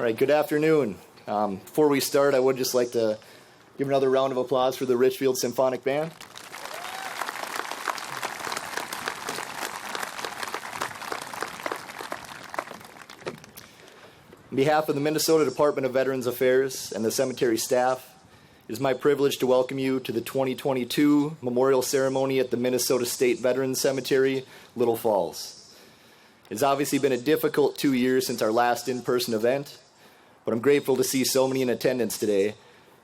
right, good afternoon. Before we start, I would just like to give another round of applause for the Richfield Symphonic Band. On behalf of the Minnesota Department of Veterans Affairs and the cemetery staff, it is my privilege to welcome you to the 2022 memorial ceremony at the Minnesota State Veterans Cemetery, Little Falls. It's obviously been a difficult 2 years since our last in-person event, but I'm grateful to see so many in attendance today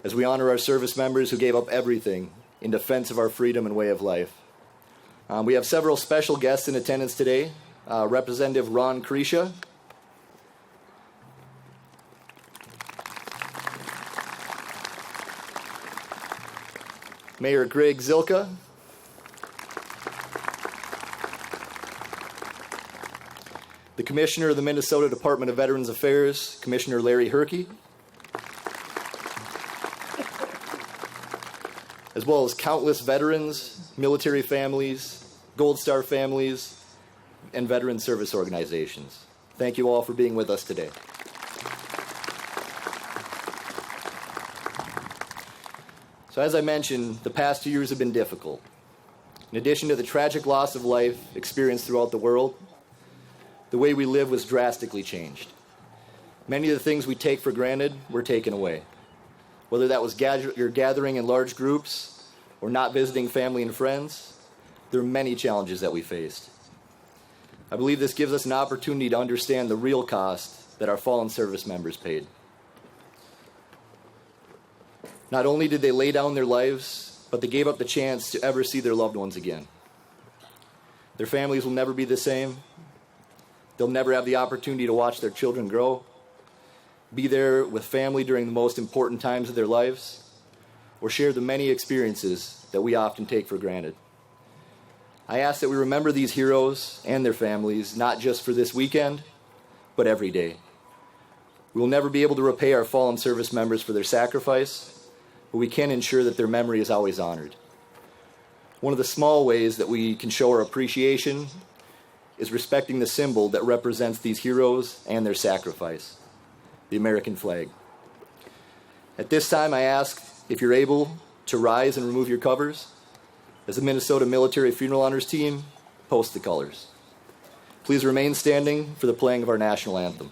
as we honor our service members who gave up everything in defense of our freedom and way of life. We have several special guests in attendance today. Representative Ron Kresha, Mayor Greg Zilka, the Commissioner of the Minnesota Department of Veterans Affairs, Commissioner Larry Herkey, as well as countless veterans, military families, Gold Star families, and veteran service organizations. Thank you all for being with us today. So as I mentioned, the past 2 years have been difficult. In addition to the tragic loss of life experienced throughout the world, the way we live was drastically changed. Many of the things we take for granted were taken away. Whether that was your gathering in large groups or not visiting family and friends, there are many challenges that we faced. I believe this gives us an opportunity to understand the real cost that our fallen service members paid. Not only did they lay down their lives, but they gave up the chance to ever see their loved ones again. Their families will never be the same. They'll never have the opportunity to watch their children grow, be there with family during the most important times of their lives, or share the many experiences that we often take for granted. I ask that we remember these heroes and their families, not just for this weekend, but every day. We will never be able to repay our fallen service members for their sacrifice, but we can ensure that their memory is always honored. One of the small ways that we can show our appreciation is respecting the symbol that represents these heroes and their sacrifice, the American flag. At this time, I ask if you're able to rise and remove your covers. As the Minnesota Military Funeral Honors team, post the colors. Please remain standing for the playing of our national anthem.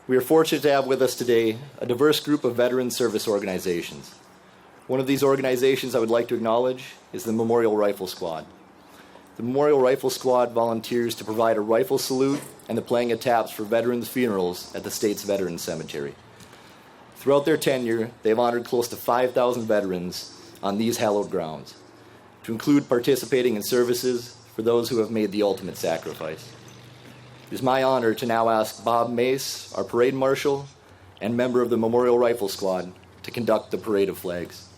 We are fortunate to have with us today a diverse group of veteran service organizations. One of these organizations I would like to acknowledge is the Memorial Rifle Squad. The Memorial Rifle Squad volunteers to provide a rifle salute and the playing of taps for veterans' funerals at the state's Veterans Cemetery. Throughout their tenure, they have honored close to 5,000 veterans on these hallowed grounds, to include participating in services for those who have made the ultimate sacrifice. It is my honor to now ask Bob Mace, our parade marshal and member of the Memorial Rifle Squad, to conduct the parade of flags.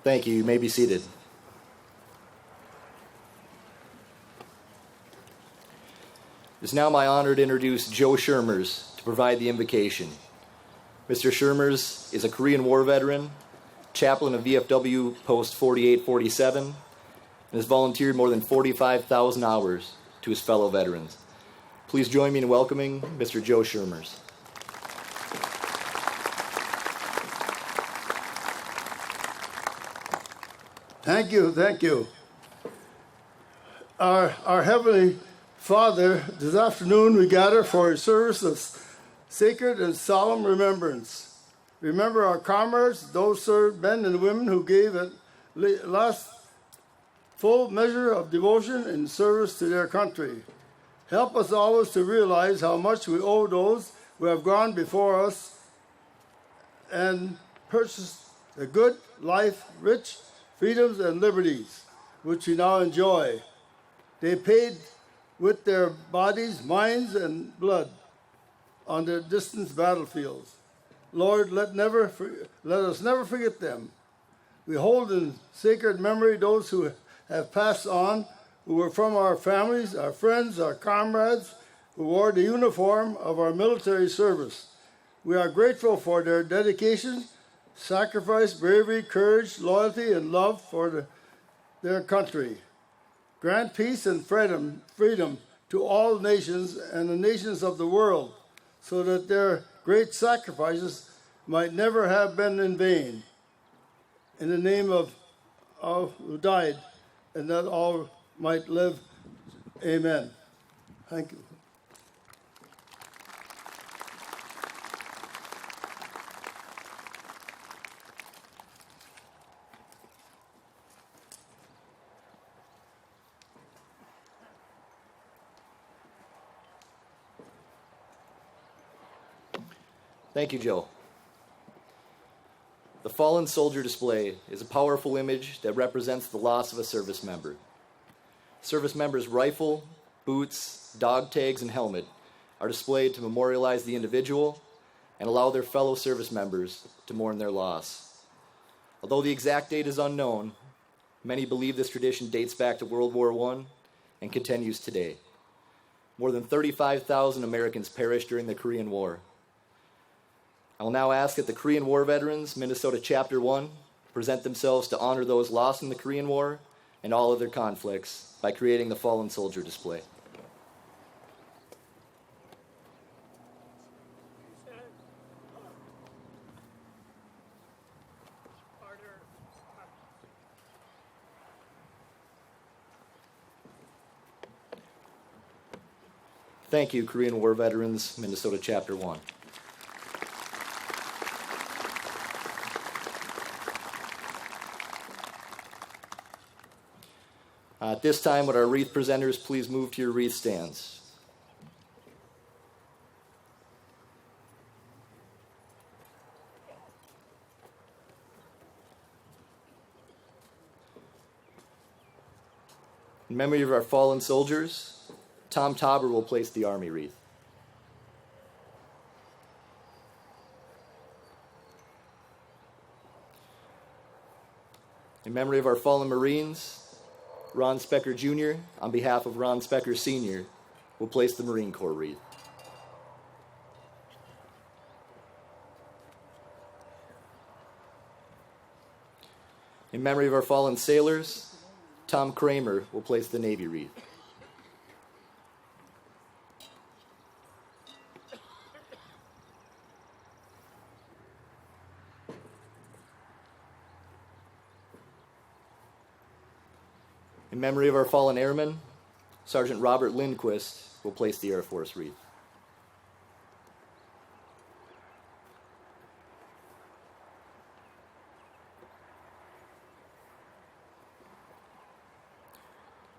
Thank you. You may be seated. It is now my honor to introduce Joe Schermers to provide the invocation. Mr. Schermers is a Korean War veteran, chaplain of VFW Post 4847, and has volunteered more than 45,000 hours to his fellow veterans. Please join me in welcoming Mr. Joe Schermers. Thank you, thank you. Our Heavenly Father, this afternoon we gather for a service of sacred and solemn remembrance. Remember our comrades, those men and women who gave a last full measure of devotion and service to their country. Help us always to realize how much we owe those who have gone before us and purchased a good life, rich freedoms and liberties, which we now enjoy. They paid with their bodies, minds, and blood on their distant battlefields. Lord, let us never forget them. We hold in sacred memory those who have passed on, who were from our families, our friends, our comrades, who wore the uniform of our military service. We are grateful for their dedication, sacrifice, bravery, courage, loyalty, and love for their country. Grant peace and freedom to all nations and the nations of the world, so that their great sacrifices might never have been in vain. In the name of all who died, and that all might live. Amen. Thank you. Thank you, Joe. The fallen soldier display is a powerful image that represents the loss of a service member. Service members' rifle, boots, dog tags, and helmet are displayed to memorialize the individual and allow their fellow service members to mourn their loss. Although the exact date is unknown, many believe this tradition dates back to World War I and continues today. More than 35,000 Americans perished during the Korean War. I will now ask that the Korean War veterans, Minnesota Chapter 1, present themselves to honor those lost in the Korean War and all other conflicts by creating the fallen soldier display. Thank you, Korean War veterans, Minnesota Chapter 1. At this time, would our wreath presenters please move to your wreath stands? In memory of our fallen soldiers, Tom Tauber will place the Army wreath. In memory of our fallen Marines, Ron Specker Jr., on behalf of Ron Specker Sr., will place the Marine Corps wreath. In memory of our fallen sailors, Tom Kramer will place the Navy wreath. In memory of our fallen airmen, Sergeant Robert Lindquist will place the Air Force wreath.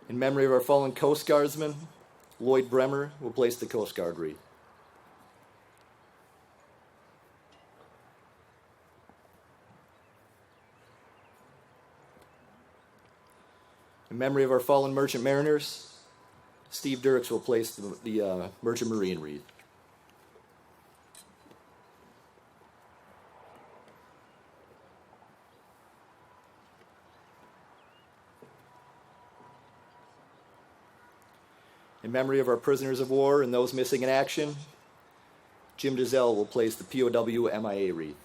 In memory of our fallen Coast Guardsman, Lloyd Bremer will place the Coast Guard wreath. In memory of our fallen merchant mariners, Steve Dirks will place the Merchant Marine wreath. In memory of our prisoners of war and those missing in action, Jim Dizelle will place the POW MIA wreath.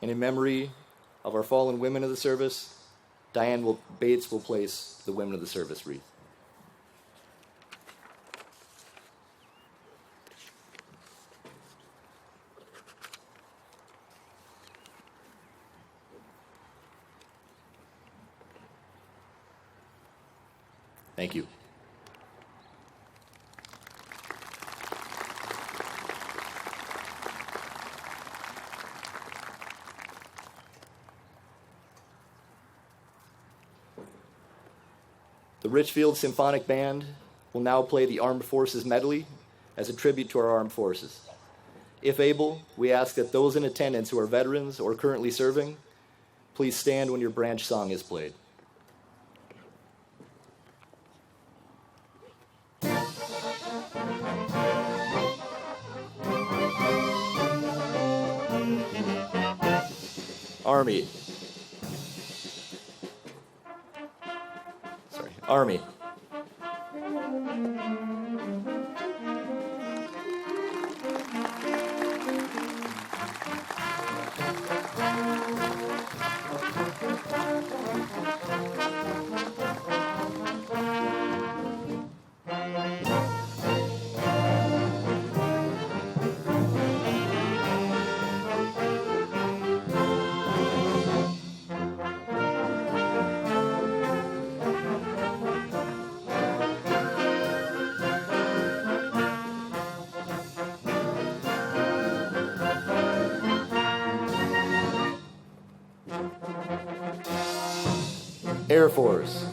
And in memory of our fallen women of the service, Diane Bates will place the Women of the Service wreath. Thank you. The Richfield Symphonic Band will now play the Armed Forces Medley as a tribute to our armed forces. If able, we ask that those in attendance who are veterans or currently serving, please stand when your branch song is played. Army. Army. Air Force.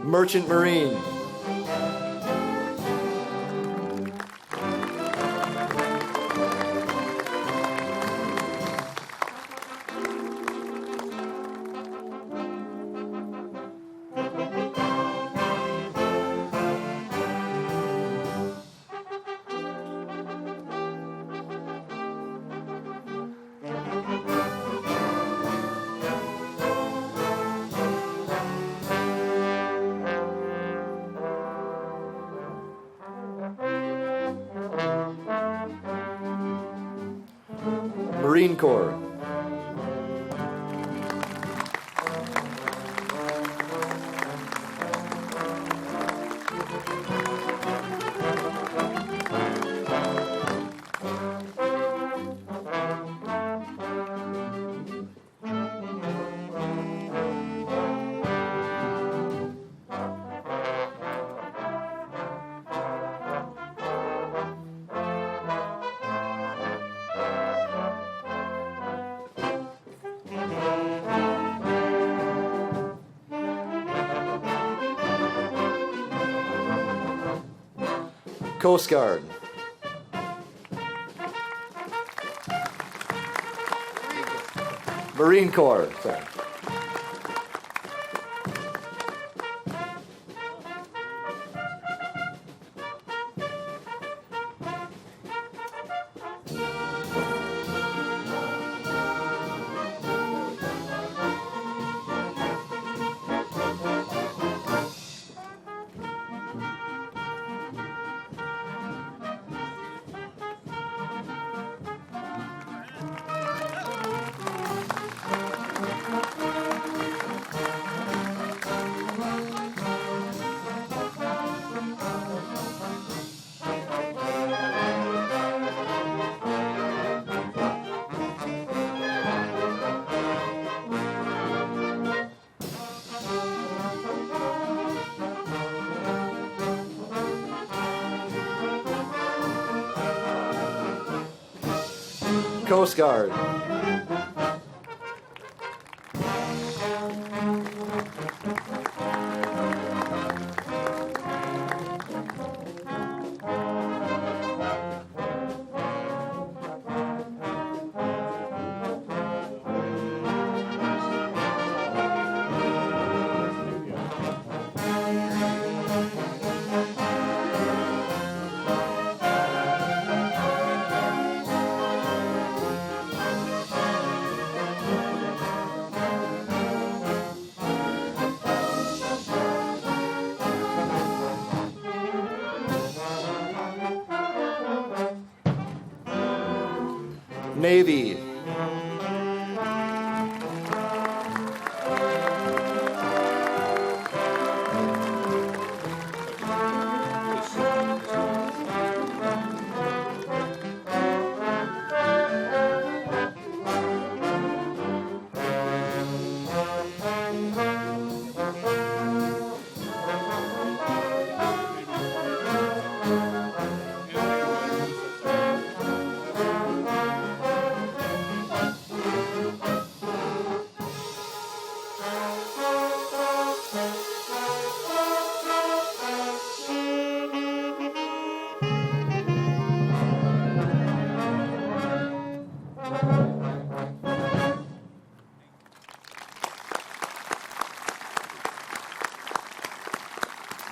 Merchant Marine. Marine Corps. Coast Guard. Marine Corps. Sorry. Coast Guard. Navy.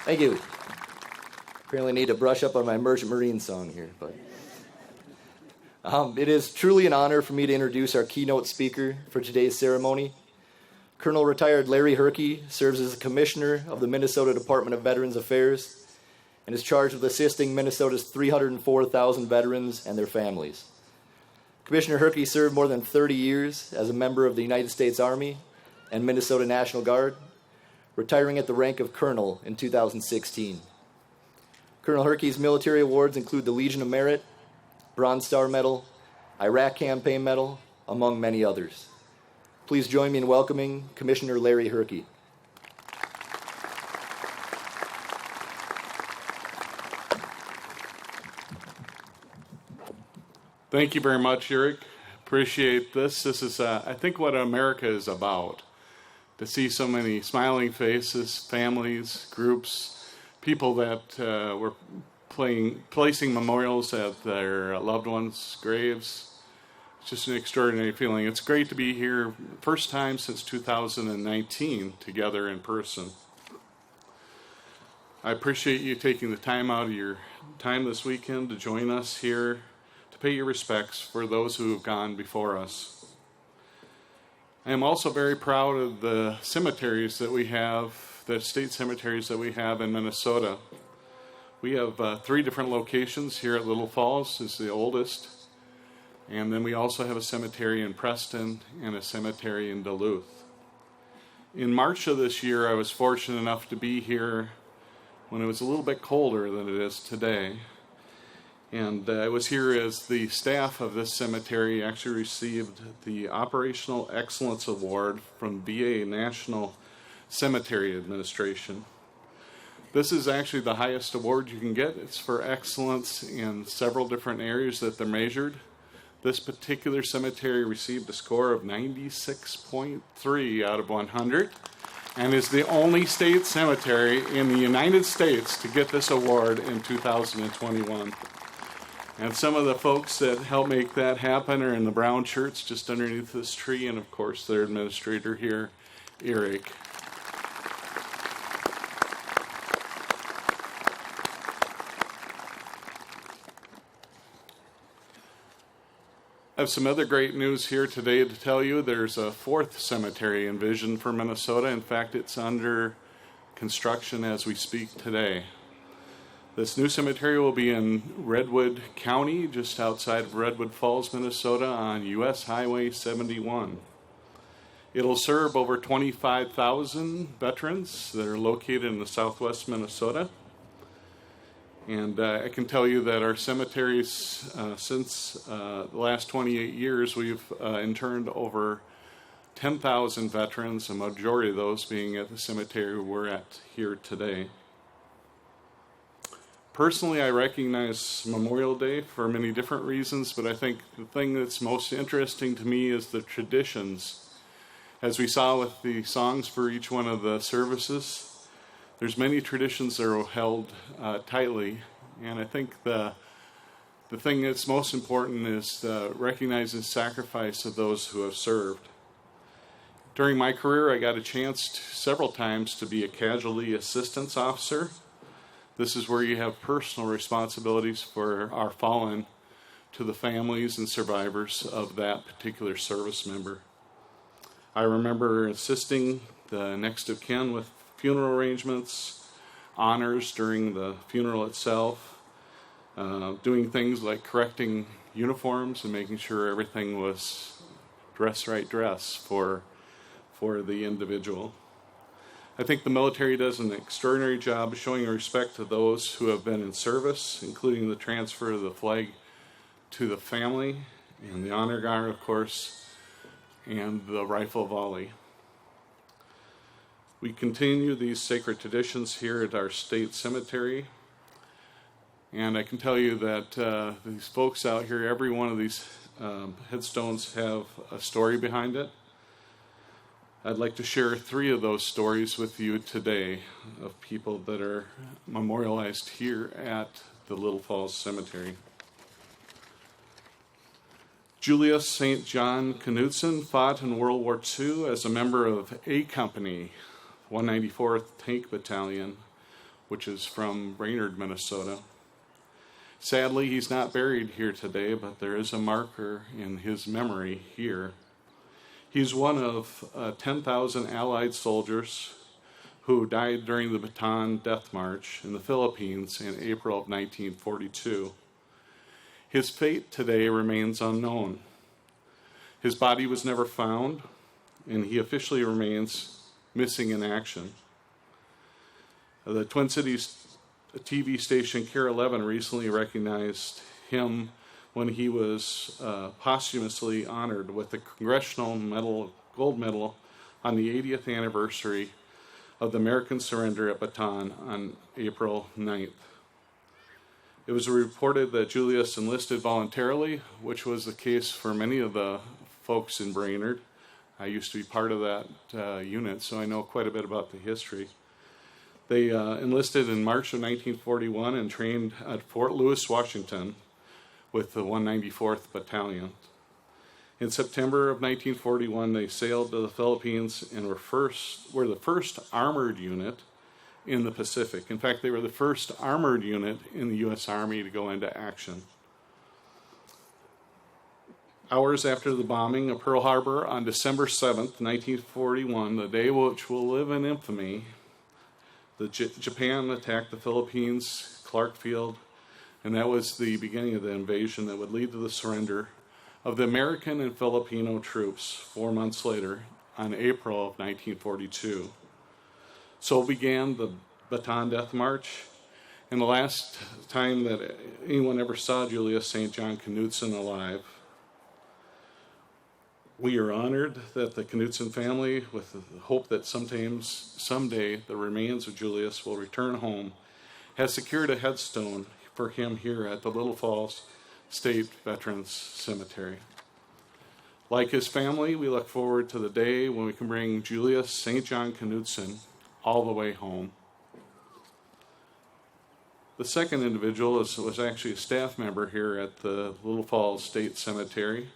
Thank you. Apparently need to brush up on my Merchant Marine song here, but it is truly an honor for me to introduce our keynote speaker for today's ceremony. Colonel retired Larry Herkey serves as a commissioner of the Minnesota Department of Veterans Affairs and is charged with assisting Minnesota's 304,000 veterans and their families. Commissioner Herkey served more than 30 years as a member of the United States Army and Minnesota National Guard, retiring at the rank of colonel in 2016. Colonel Herkey's military awards include the Legion of Merit, Bronze Star Medal, Iraq Campaign Medal, among many others. Please join me in welcoming Commissioner Larry Herkey. Thank you very much, Eric. Appreciate this. This is, I think, what America is about. To see so many smiling faces, families, groups, people that were placing memorials at their loved ones' graves. It's just an extraordinary feeling. It's great to be here, first time since 2019, together in person. I appreciate you taking the time out of your time this weekend to join us here, to pay your respects for those who have gone before us. I am also very proud of the cemeteries that we have, the state cemeteries that we have in Minnesota. We have 3 different locations here at Little Falls, is the oldest. And then we also have a cemetery in Preston and a cemetery in Duluth. In March of this year, I was fortunate enough to be here when it was a little bit colder than it is today. And I was here as the staff of this cemetery actually received the Operational Excellence Award from VA National Cemetery Administration. This is actually the highest award you can get. It's for excellence in several different areas that they're measured. This particular cemetery received a score of 96.3 out of 100 and is the only state cemetery in the United States to get this award in 2021. And some of the folks that helped make that happen are in the brown shirts just underneath this tree, and of course their administrator here, Eric. I have some other great news here today to tell you. There's a 4th cemetery envisioned for Minnesota. In fact, it's under construction as we speak today. This new cemetery will be in Redwood County, just outside of Redwood Falls, Minnesota, on U.S. Highway 71. It'll serve over 25,000 veterans that are located in the southwest Minnesota. And I can tell you that our cemeteries, since the last 28 years, we've interned over 10,000 veterans, a majority of those being at the cemetery we're at here today. Personally, I recognize Memorial Day for many different reasons, but I think the thing that's most interesting to me is the traditions. As we saw with the songs for each one of the services, there's many traditions that are held tightly, and I think the thing that's most important is recognizing the sacrifice of those who have served. During my career, I got a chance several times to be a casualty assistance officer. This is where you have personal responsibilities for our fallen to the families and survivors of that particular service member. I remember assisting the next of kin with funeral arrangements, honors during the funeral itself, doing things like correcting uniforms and making sure everything was dress for the individual. I think the military does an extraordinary job of showing respect to those who have been in service, including the transfer of the flag to the family, and the honor guard, of course, and the rifle volley. We continue these sacred traditions here at our state cemetery, and I can tell you that these folks out here, every one of these headstones have a story behind it. I'd like to share 3 of those stories with you today of people that are memorialized here at the Little Falls Cemetery. Julius St. John Knudsen fought in World War II as a member of A Company, 194th Tank Battalion, which is from Brainerd, Minnesota. Sadly, he's not buried here today, but there is a marker in his memory here. He's one of 10,000 Allied soldiers who died during the Baton Death March in the Philippines in April of 1942. His fate today remains unknown. His body was never found, and he officially remains missing in action. The Twin Cities TV station Care 11 recently recognized him when he was posthumously honored with the Congressional Gold Medal on the 80th anniversary of the American surrender at Baton on April 9th. It was reported that Julius enlisted voluntarily, which was the case for many of the folks in Brainerd. I used to be part of that unit, so I know quite a bit about the history. They enlisted in March of 1941 and trained at Fort Lewis, Washington, with the 194th Battalion. In September of 1941, they sailed to the Philippines and were the first armored unit in the Pacific. In fact, they were the first armored unit in the U.S. Army to go into action. Hours after the bombing of Pearl Harbor on December 7th, 1941, the day which will live in infamy, Japan attacked the Philippines, Clark Field, and that was the beginning of the invasion that would lead to the surrender of the American and Filipino troops 4 months later on April of 1942. So began the Baton Death March, and the last time that anyone ever saw Julius St. John Knudsen alive. We are honored that the Knudsen family, with the hope that someday the remains of Julius will return home, has secured a headstone for him here at the Little Falls State Veterans Cemetery. Like his family, we look forward to the day when we can bring Julius St. John Knudsen all the way home. The second individual was actually a staff member here at the Little Falls State Cemetery.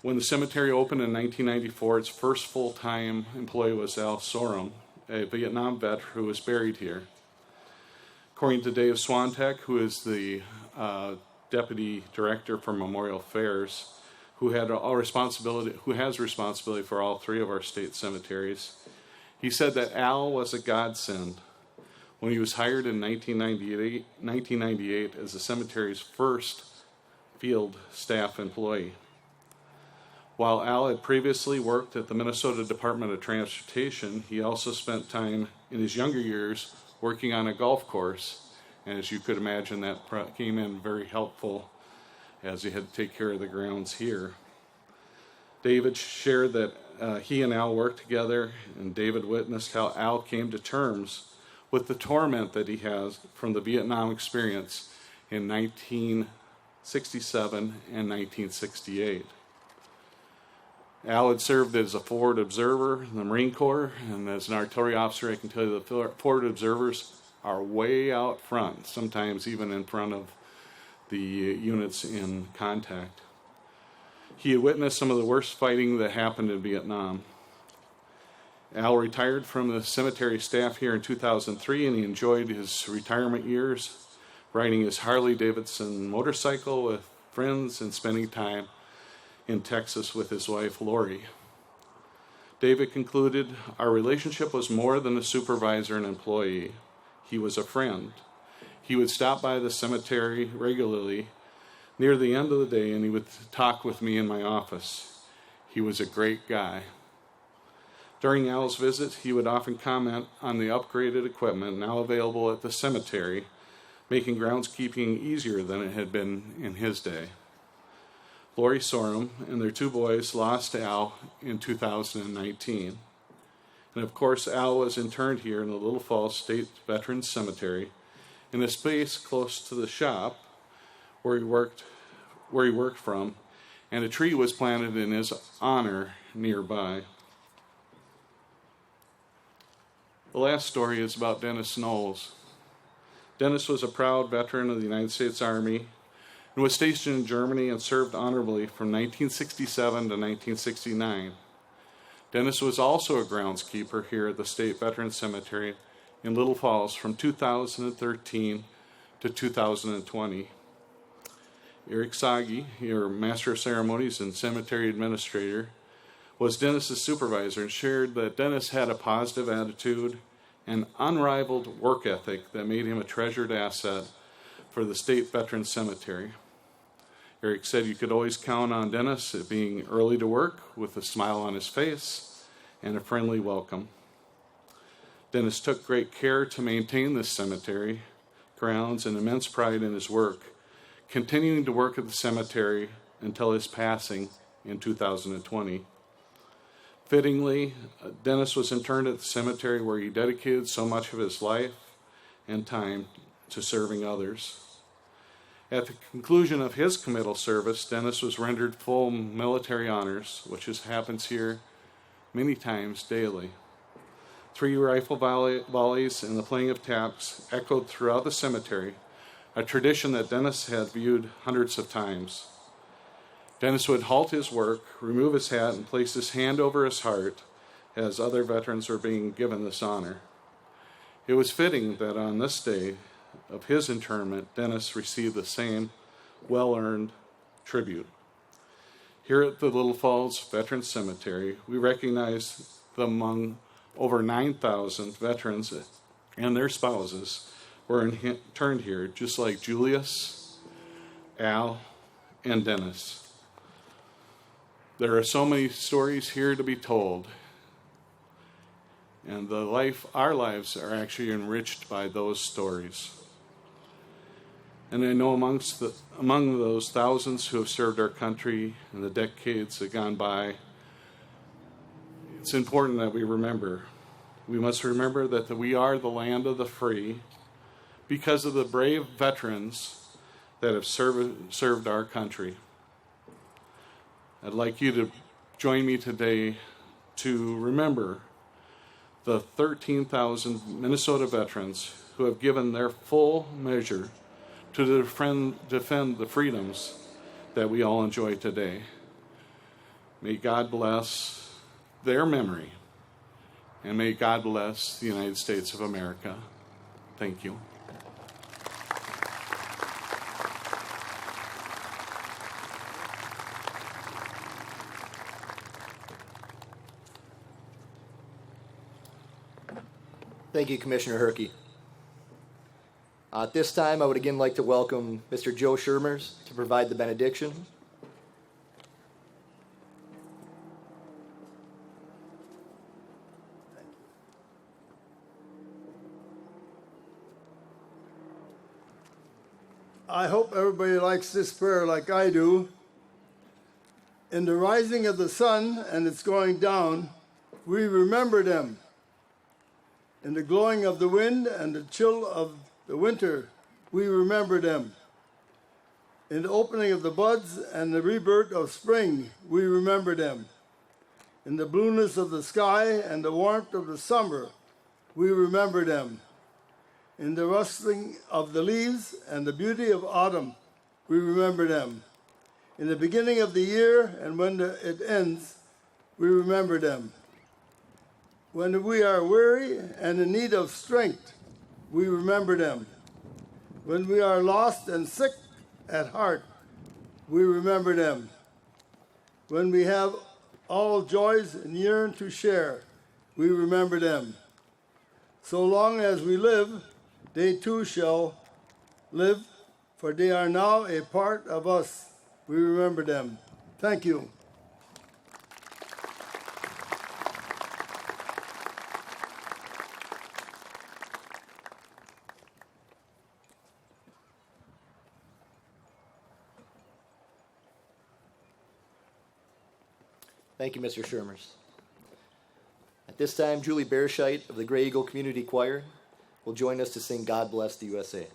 When the cemetery opened in 1994, its first full-time employee was Al Sorum, a Vietnam vet who was buried here. According to Dave Swantek, who is the deputy director for Memorial Affairs, who has responsibility for all three of our state cemeteries, he said that Al was a godsend when he was hired in 1998 as the cemetery's first field staff employee. While Al had previously worked at the Minnesota Department of Transportation, he also spent time in his younger years working on a golf course, and as you could imagine, that came in very helpful as he had to take care of the grounds here. David shared that he and Al worked together, and David witnessed how Al came to terms with the torment that he has from the Vietnam experience in 1967 and 1968. Al had served as a forward observer in the Marine Corps, and as an artillery officer, I can tell you the forward observers are way out front, sometimes even in front of the units in contact. He had witnessed some of the worst fighting that happened in Vietnam. Al retired from the cemetery staff here in 2003, and he enjoyed his retirement years riding his Harley-Davidson motorcycle with friends and spending time in Texas with his wife, Lori. David concluded, "Our relationship was more than a supervisor and employee. He was a friend. He would stop by the cemetery regularly near the end of the day, and he would talk with me in my office. He was a great guy." During Al's visit, he would often comment on the upgraded equipment now available at the cemetery, making groundskeeping easier than it had been in his day. Lori Sorum and their two boys lost Al in 2019. And of course, Al was interred here in the Little Falls State Veterans Cemetery in a space close to the shop where he worked from, and a tree was planted in his honor nearby. The last story is about Dennis Knowles. Dennis was a proud veteran of the United States Army and was stationed in Germany and served honorably from 1967 to 1969. Dennis was also a groundskeeper here at the State Veterans Cemetery in Little Falls from 2013 to 2020. Eric Sagi, your Master of Ceremonies and Cemetery Administrator, was Dennis's supervisor and shared that Dennis had a positive attitude and unrivaled work ethic that made him a treasured asset for the State Veterans Cemetery. Eric said you could always count on Dennis at being early to work with a smile on his face and a friendly welcome. Dennis took great care to maintain this cemetery grounds and immense pride in his work, continuing to work at the cemetery until his passing in 2020. Fittingly, Dennis was interned at the cemetery where he dedicated so much of his life and time to serving others. At the conclusion of his committal service, Dennis was rendered full military honors, which happens here many times daily. 3 rifle volleys and the playing of taps echoed throughout the cemetery, a tradition that Dennis had viewed hundreds of times. Dennis would halt his work, remove his hat, and place his hand over his heart as other veterans were being given this honor. It was fitting that on this day of his internment, Dennis received the same well-earned tribute. Here at the Little Falls Veterans Cemetery, we recognize among over 9,000 veterans and their spouses were interned here, just like Julius, Al, and Dennis. There are so many stories here to be told, and our lives are actually enriched by those stories. And I know among those thousands who have served our country in the decades that gone by, it's important that we remember. We must remember that we are the land of the free because of the brave veterans that have served our country. I'd like you to join me today to remember the 13,000 Minnesota veterans who have given their full measure to defend the freedoms that we all enjoy today. May God bless their memory, and may God bless the United States of America. Thank you. Thank you, Commissioner Herkey. At this time, I would again like to welcome Mr. Joe Schermers to provide the benediction. I hope everybody likes this prayer like I do. In the rising of the sun and its going down, we remember them. In the glowing of the wind and the chill of the winter, we remember them. In the opening of the buds and the rebirth of spring, we remember them. In the blueness of the sky and the warmth of the summer, we remember them. In the rustling of the leaves and the beauty of autumn, we remember them. In the beginning of the year and when it ends, we remember them. When we are weary and in need of strength, we remember them. When we are lost and sick at heart, we remember them. When we have all joys and yearn to share, we remember them. So long as we live, they too shall live, for they are now a part of us. We remember them. Thank you. Thank you, Mr. Schermers. At this time, Julie Bearscheit of the Grey Eagle Community Choir will join us to sing God Bless the USA.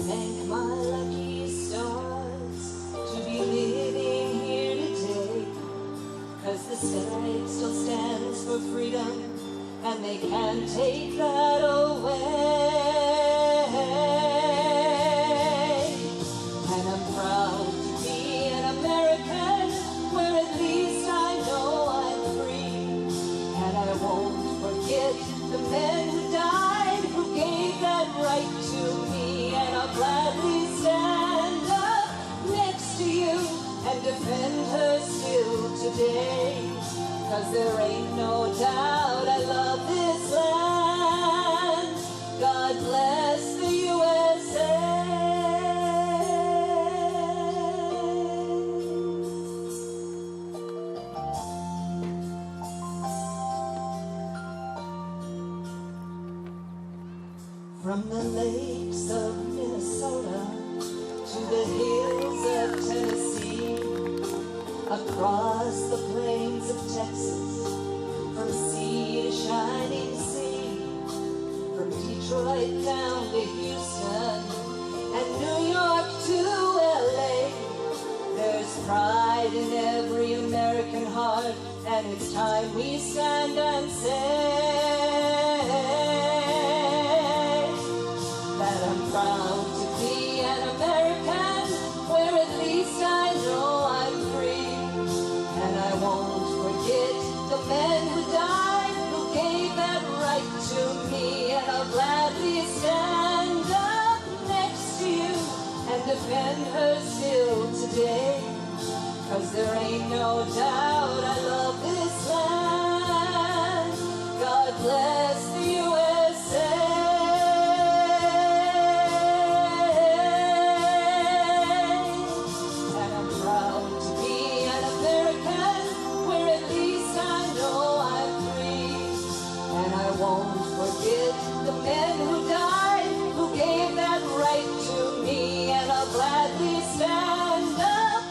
Thank my lucky stars to be living here. freedom, and they can't take that away. And I'm proud to be an American, where at least I know I'm free. And I won't forget the men who died, who gave that right to me. And I'll gladly stand up next to you and defend her still today. 'Cause there ain't no doubt I love this land. God bless the USA. From the lakes of Minnesota to the hills of Tennessee, across the plains of Texas, from sea to shining sea, from Detroit down to Houston, and New York to LA. There's pride in every American heart, and it's time we stand and say that I'm proud to be an American, where at least I know I'm free. And I won't forget the men who died, who gave that right to me. And I'll gladly stand up next to you and defend her still today. 'Cause there ain't no doubt I love this land. God bless the USA. And I'm proud to be an American, where at least I know I'm free. And I won't forget the men who died, who gave that right to me. And I'll gladly stand up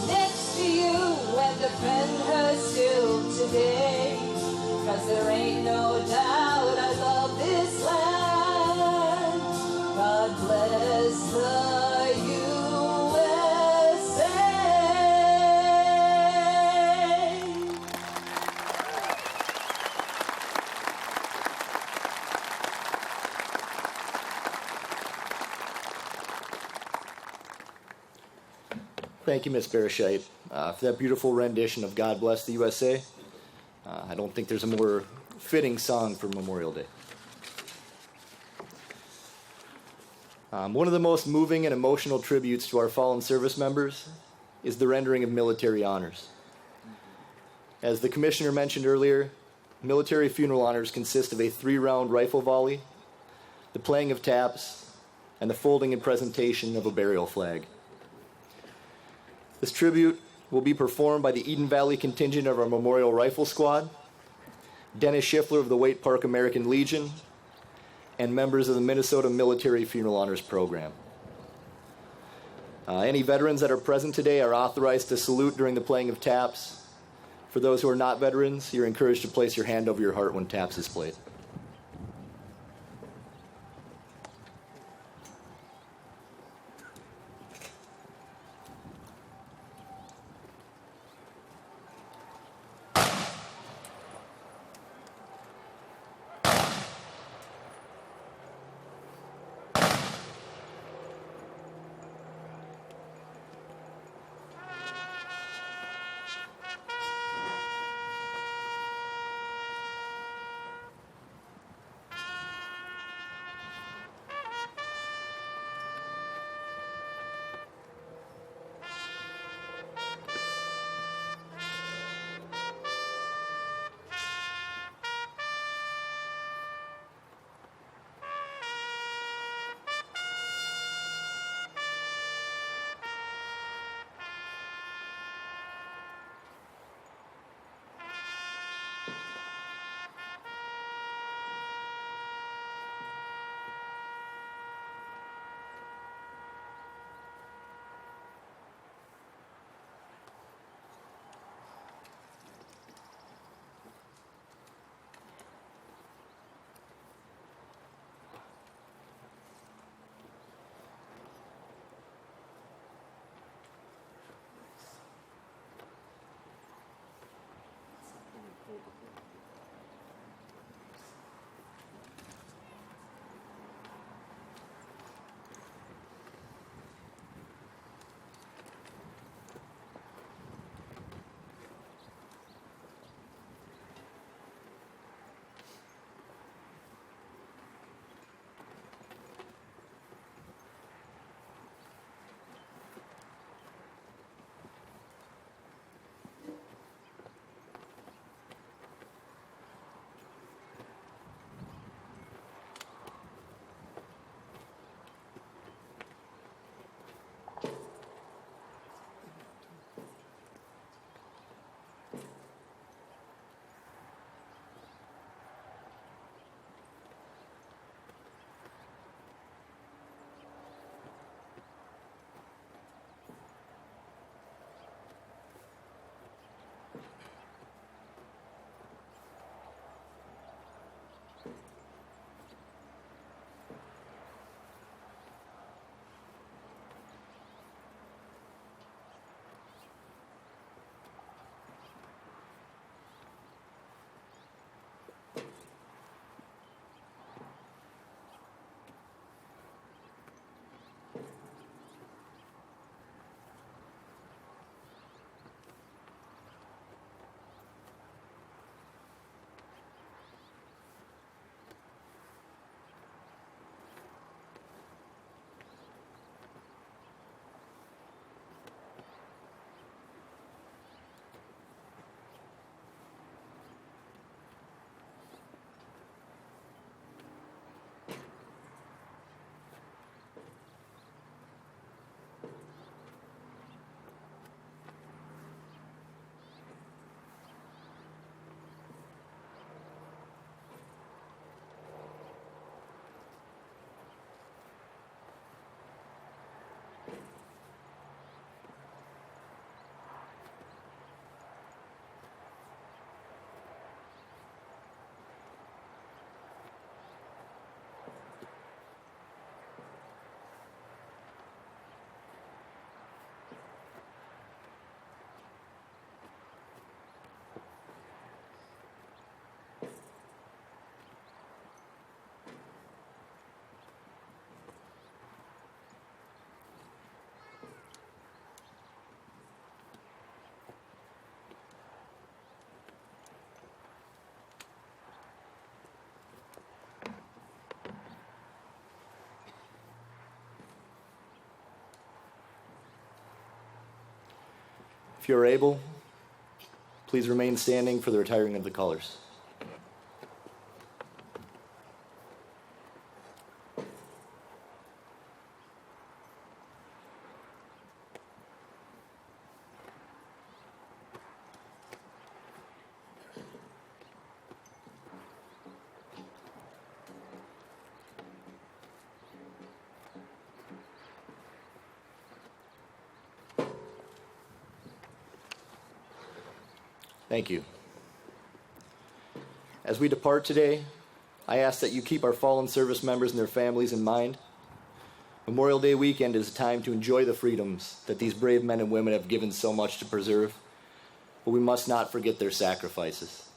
next to you and defend her still today. 'Cause there ain't no doubt I love this land. God bless the USA. Thank you, Ms. Bereshite, for that beautiful rendition of God Bless the USA. I don't think there's a more fitting song for Memorial Day. One of the most moving and emotional tributes to our fallen service members is the rendering of military honors. As the commissioner mentioned earlier, military funeral honors consist of a 3-round rifle volley, the playing of taps, and the folding and presentation of a burial flag. This tribute will be performed by the Eden Valley contingent of our Memorial Rifle Squad, Dennis Schiffler of the Waite Park American Legion, and members of the Minnesota Military Funeral Honors Program. Any veterans that are present today are authorized to salute during the playing of taps. For those who are not veterans, you're encouraged to place your hand over your heart when taps is played. If you are able, please remain standing for the retiring of the colors. Thank you. As we depart today, I ask that you keep our fallen service members and their families in mind. Memorial Day weekend is a time to enjoy the freedoms that these brave men and women have given so much to preserve, but we must not forget their sacrifices.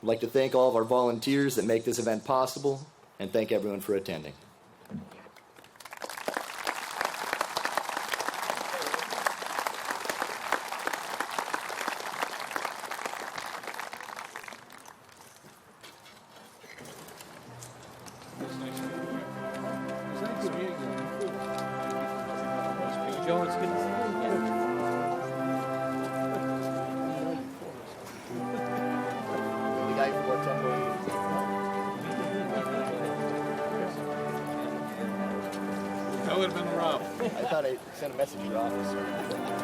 I'd like to thank all of our volunteers that make this event possible, and thank everyone for attending. That would have been rough. I thought I sent a message to your office.